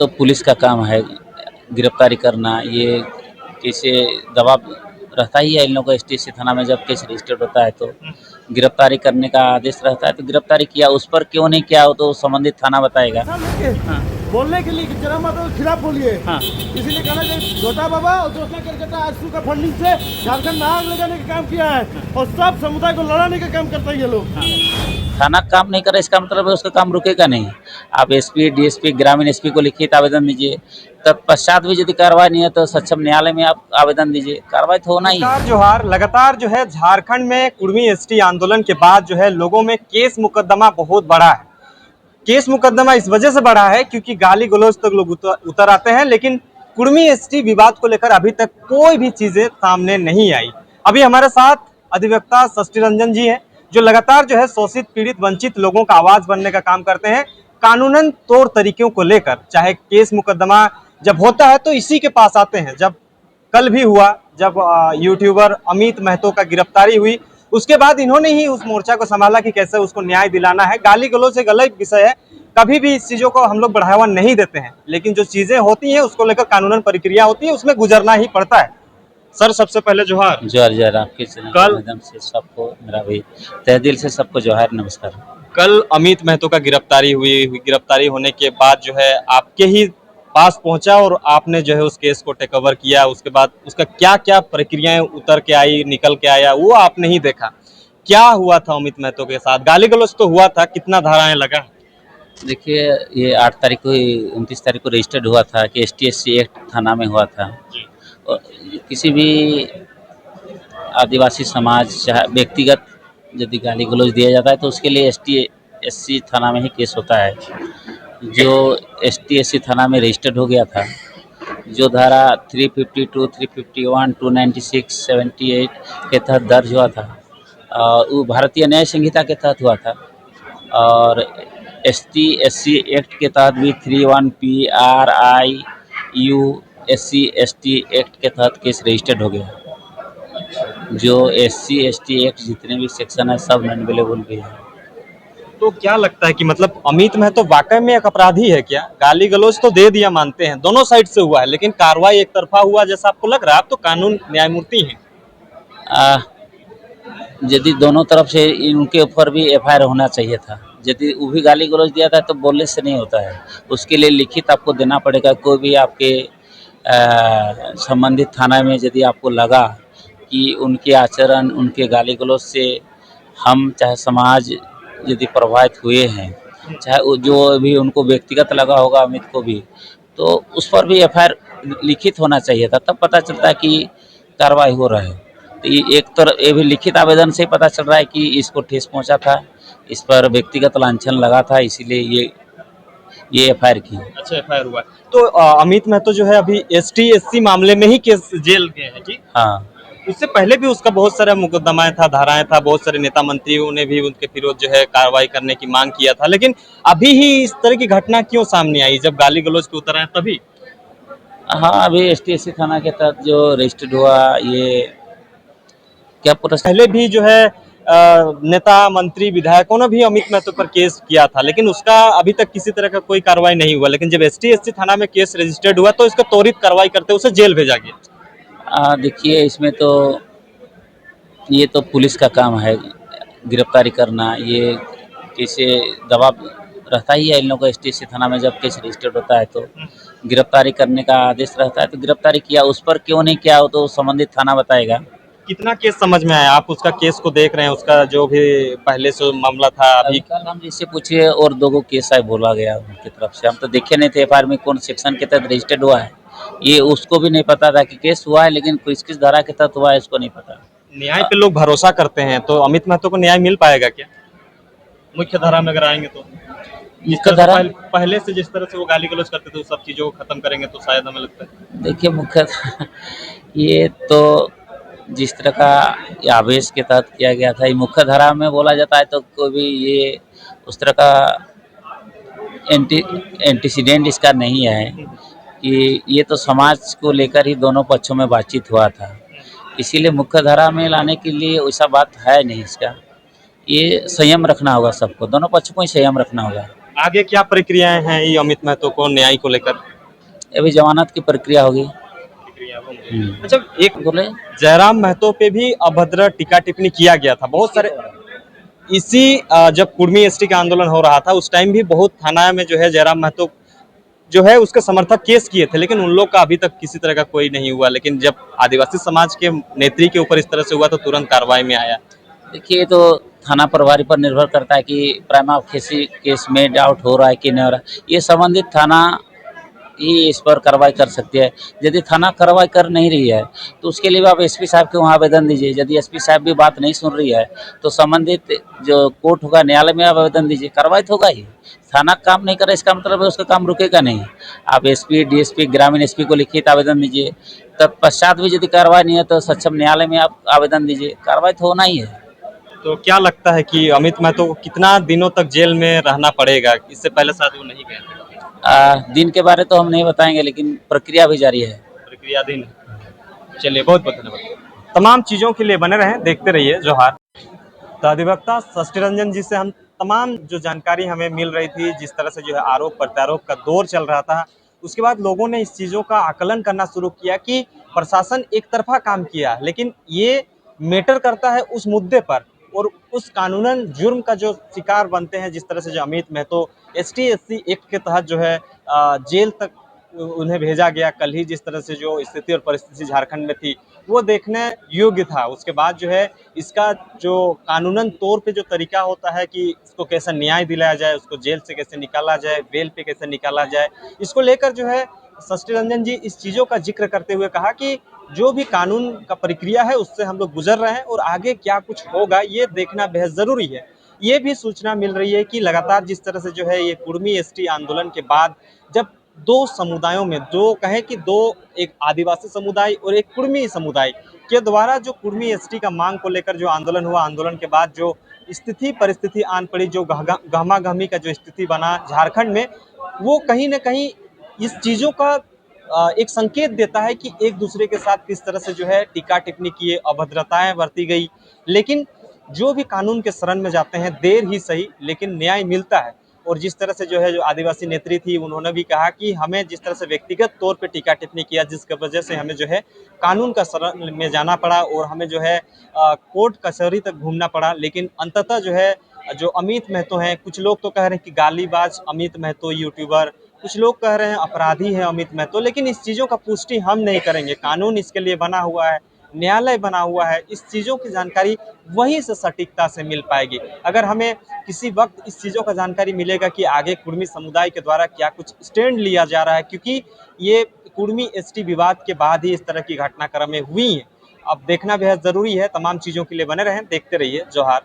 तो पुलिस का काम है गिरफ्तारी करना। ये कैसे दबाव रहता ही है इन लोगों का। एसटीएससी थाना में जब केस रजिस्टर्ड होता है तो गिरफ्तारी करने का आदेश रहता है, तो गिरफ्तारी किया। उस पर क्यों नहीं किया हो तो संबंधित थाना बताएगा। हाँ। बोलने के लिए जरा माता के खिलाफ बोलिए। हाँ। इसीलिए कहना चाहिए छोटा बाबा और जोशना करकटा आजसू का फंडिंग से झारखंड में आग लगाने का काम किया है और सब समुदाय को लड़ाने का काम करता है ये लोग। हाँ। थाना काम नहीं कर रहा, इसका मतलब है उसका काम रुकेगा नहीं। आप एसपी, डीएसपी, ग्रामीण एसपी को लिखित आवेदन दीजिए। तत्पश्चात भी यदि कार्रवाई नहीं है तो सक्षम न्यायालय में आप आवेदन दीजिए। कार्रवाई तो होना ही है। जोहार। लगातार जो है झारखंड में कुर्मी एसटी आंदोलन के बाद जो है लोगों में केस मुकदमा बहुत बढ़ा है। केस मुकदमा इस वजह से बढ़ा है क्योंकि गाली गलौज तक लोग उतर आते हैं, लेकिन कुर्मी एसटी विवाद को लेकर अभी तक कोई भी चीजें सामने नहीं आई। अभी हमारे साथ अधिवक्ता षष्ठी रंजन जी हैं, जो लगातार जो है शोषित, पीड़ित, वंचित लोगों का आवाज बनने का काम करते हैं कानूनन तौर तरीकों को लेकर। चाहे केस मुकदमा जब होता है तो इसी के पास आते हैं। जब कल भी हुआ, जब यूट्यूबर अमित महतो का गिरफ्तारी हुई, उसके बाद इन्होंने ही उस मोर्चा को संभाला कि कैसे उसको न्याय दिलाना है। गाली गलौज एक अलग विषय है, कभी भी इस चीजों को हम लोग बढ़ावा नहीं देते हैं, लेकिन जो चीजें होती हैं उसको लेकर कानूनन प्रक्रिया होती है, उसमें गुजरना ही पड़ता है। सर, सबसे पहले जोहार। जोहार आपके माध्यम से सबको मेरा भी तहे दिल से सबको जोहार, नमस्कार। कल अमित महतो का गिरफ्तारी हुई। गिरफ्तारी होने के बाद जो है आपके ही पास पहुंचा और आपने जो है उस केस को टेक ओवर किया। उसके बाद उसका क्या क्या प्रक्रियाएं उतर के आई, निकल के आया, वो आपने ही देखा। क्या हुआ था अमित महतो के साथ? गाली गलौज तो हुआ था, कितना धाराएं लगा? देखिए, ये 8 तारीख को, 29 तारीख को रजिस्टर्ड हुआ था कि एसटीएससी एक्ट थाना में हुआ था। और किसी भी आदिवासी समाज, चाहे व्यक्तिगत यदि गाली गलौज दिया जाता है तो उसके लिए एसटीएससी थाना में ही केस होता है। जो एसटीएससी थाना में रजिस्टर्ड हो गया था, जो धारा 352, 351, 296, 78 के तहत दर्ज हुआ था, और वो भारतीय न्याय संहिता के तहत हुआ था। और एसटीएससी एक्ट के तहत भी 31PRIU SC/ST एक्ट के तहत केस रजिस्टर्ड हो गया। जो SC/ST एक्ट जितने भी सेक्शन है सब नॉन अवेलेबल भी है। तो क्या लगता है कि मतलब अमित महतो वाकई में एक अपराधी है क्या? गाली गलौज तो दे दिया, मानते हैं, दोनों साइड से हुआ है, लेकिन कार्रवाई एक तरफा हुआ जैसा आपको लग रहा है? आप तो कानून न्यायमूर्ति हैं। यदि दोनों तरफ से उनके ऊपर भी एफआईआर होना चाहिए था। यदि वो भी गाली गलौज दिया था तो बोलने से नहीं होता है, उसके लिए लिखित आपको देना पड़ेगा। कोई भी आपके संबंधित थाना में यदि आपको लगा कि उनके आचरण, उनके गाली गलौज से हम चाहे समाज यदि प्रभावित हुए हैं, चाहे वो जो भी उनको व्यक्तिगत लगा होगा अमित को भी, तो उस पर भी एफआईआर लिखित होना चाहिए था। तब पता चलता है कि कार्रवाई हो रहा है। तो ये ये भी लिखित आवेदन से पता चल रहा है कि इसको ठेस पहुंचा था, इस पर व्यक्तिगत लांछन लगा था, इसीलिए ये एफआईआर की। अच्छा, एफआईआर हुआ। तो अमित महतो जो है अभी ST/SC मामले में ही केस जेल गए हैं जी? हाँ, उससे पहले भी उसका बहुत सारा मुकदमाएं था, धाराएं था, बहुत सारे नेता मंत्रियों ने भी उनके विरोध जो है कार्रवाई करने की मांग किया था, लेकिन अभी ही इस तरह की घटना क्यों सामने आई? जब गाली गलौज के उतर आए तभी? हाँ, अभी एसटीएससी थाना के तहत जो रजिस्टर्ड हुआ, ये क्या पहले भी जो है नेता, मंत्री, विधायकों ने भी अमित महतो पर केस किया था, लेकिन उसका अभी तक किसी तरह का कोई कार्रवाई नहीं हुआ। लेकिन जब ST/SC थाना में केस रजिस्टर्ड हुआ तो इसका त्वरित कार्रवाई करते उसे जेल भेजा गया। देखिए, इसमें तो ये तो पुलिस का काम है गिरफ्तारी करना। ये कैसे दबाव रहता ही है इन लोगों का। एसटीएससी थाना में जब केस रजिस्टर्ड होता है तो गिरफ्तारी करने का आदेश रहता है, तो गिरफ्तारी किया। उस पर क्यों नहीं किया हो तो संबंधित थाना बताएगा। कितना केस समझ में आया? आप उसका केस को देख रहे हैं, उसका जो भी पहले से मामला था अभी? कल हम जिससे पूछिए और 2 केस है बोला गया उनकी तरफ से। हम तो देखे नहीं थे एफआईआर में कौन सेक्शन के तहत रजिस्टर्ड हुआ है, ये उसको भी नहीं पता था कि केस हुआ है, लेकिन किस धारा के तहत हुआ है इसको नहीं पता। न्याय पे लोग भरोसा करते हैं, तो अमित महतो को न्याय मिल पाएगा क्या मुख्य धारा में अगर आएंगे तो? मुख्य धारा पहले से जिस तरह से वो गाली गलौज करते थे, वो सब चीजों को खत्म करेंगे तो शायद हमें लगता है। देखिए, मुख्य ये तो जिस तरह का आवेश के तहत किया गया था, ये मुख्य धारा में बोला जाता है तो कोई भी ये उस तरह का एंटीसीडेंट इसका नहीं है कि ये तो समाज को लेकर ही दोनों पक्षों में बातचीत हुआ था, इसीलिए मुख्य धारा में लाने के लिए वैसा बात है नहीं इसका। ये संयम रखना होगा सबको, दोनों पक्षों को ही संयम रखना होगा। आगे क्या प्रक्रियाएं हैं ये अमित महतो को न्याय को लेकर? अभी जमानत की प्रक्रिया होगी। अच्छा, एक बोले जयराम महतो पे भी अभद्र टीका टिप्पणी किया गया था बहुत सारे इसी जब कुर्मी एसटी का आंदोलन हो रहा था उस टाइम भी बहुत थाना में जो है जयराम महतो जो है उसके समर्थक केस किए थे, लेकिन उन लोग का अभी तक किसी तरह का कोई नहीं हुआ। लेकिन जब आदिवासी समाज के नेत्री के ऊपर इस तरह से हुआ तो तुरंत कार्रवाई में आया। देखिए, ये तो थाना प्रभारी पर निर्भर करता है कि प्राइमा फेसी केस में डाउट हो रहा है कि नहीं हो रहा है। ये संबंधित थाना ही इस पर कार्रवाई कर सकती है। यदि थाना कार्रवाई कर नहीं रही है तो उसके लिए आप एसपी साहब के वहाँ आवेदन दीजिए। यदि एसपी साहब भी बात नहीं सुन रही है तो संबंधित जो कोर्ट होगा, न्यायालय में आप आवेदन दीजिए, कार्रवाई तो होगा ही। थाना काम नहीं कर रहा इसका मतलब है उसका काम रुकेगा नहीं। आप एसपी, डीएसपी, ग्रामीण एसपी को लिखित आवेदन दीजिए। तत्पश्चात भी यदि कार्रवाई नहीं है तो सक्षम न्यायालय में आप आवेदन दीजिए, कार्रवाई तो होना ही है। तो क्या लगता है कि अमित महतो को कितना दिनों तक जेल में रहना पड़ेगा? इससे पहले शायद वो नहीं गए थे। दिन के बारे तो हम नहीं बताएंगे, लेकिन प्रक्रिया भी जारी है। प्रक्रियाधीन है। चलिए, बहुत बहुत धन्यवाद। तमाम चीज़ों के लिए बने रहें, देखते रहिए जोहार। तो अधिवक्ता षष्ठी रंजन जी से हम तमाम जो जानकारी हमें मिल रही थी, जिस तरह से जो है आरोप प्रत्यारोप का दौर चल रहा था, उसके बाद लोगों ने इस चीज़ों का आकलन करना शुरू किया कि प्रशासन एक तरफा काम किया, लेकिन ये मैटर करता है उस मुद्दे पर और उस कानूनन जुर्म का जो शिकार बनते हैं। जिस तरह से जो अमित महतो ST/SC एक्ट के तहत जो है जेल तक उन्हें भेजा गया। कल ही जिस तरह से जो स्थिति और परिस्थिति झारखंड में थी वो देखने योग्य था। उसके बाद जो है इसका जो कानूनन तौर पे जो तरीका होता है कि इसको कैसे न्याय दिलाया जाए, उसको जेल से कैसे निकाला जाए, बेल पे कैसे निकाला जाए, इसको लेकर जो है षष्ठी रंजन जी इस चीज़ों का जिक्र करते हुए कहा कि जो भी कानून का प्रक्रिया है उससे हम लोग गुजर रहे हैं और आगे क्या कुछ होगा ये देखना बेहद ज़रूरी है। ये भी सूचना मिल रही है कि लगातार जिस तरह से जो है ये कुर्मी ST आंदोलन के बाद जब दो समुदायों में, दो कहें कि दो, एक आदिवासी समुदाय और एक कुर्मी समुदाय के द्वारा जो कुर्मी ST का मांग को लेकर जो आंदोलन हुआ, आंदोलन के बाद जो स्थिति परिस्थिति आन पड़ी, जो गहमा गहमी का जो स्थिति बना झारखंड में, वो कहीं ना कहीं इस चीज़ों का एक संकेत देता है कि एक दूसरे के साथ किस तरह से जो है टीका टिप्पणी किए, अभद्रताएं बरती गई। लेकिन जो भी कानून के शरण में जाते हैं देर ही सही लेकिन न्याय मिलता है। और जिस तरह से जो है जो आदिवासी नेत्री थी उन्होंने भी कहा कि हमें जिस तरह से व्यक्तिगत तौर पे टीका टिप्पणी किया जिसकी वजह से हमें जो है कानून का शरण में जाना पड़ा और हमें जो है कोर्ट कचहरी तक घूमना पड़ा। लेकिन अंततः जो है जो अमित महतो हैं, कुछ लोग तो कह रहे हैं कि गालीबाज अमित महतो यूट्यूबर, कुछ लोग कह रहे हैं अपराधी हैं अमित महतो, लेकिन इस चीज़ों का पुष्टि हम नहीं करेंगे। कानून इसके लिए बना हुआ है, न्यायालय बना हुआ है, इस चीज़ों की जानकारी वहीं से सटीकता से मिल पाएगी। अगर हमें किसी वक्त इस चीज़ों का जानकारी मिलेगा कि आगे कुर्मी समुदाय के द्वारा क्या कुछ स्टैंड लिया जा रहा है, क्योंकि ये कुर्मी ST विवाद के बाद ही इस तरह की घटनाक्रमें हुई हैं। अब देखना बेहद ज़रूरी है। तमाम चीज़ों के लिए बने रहें, देखते रहिए जोहार।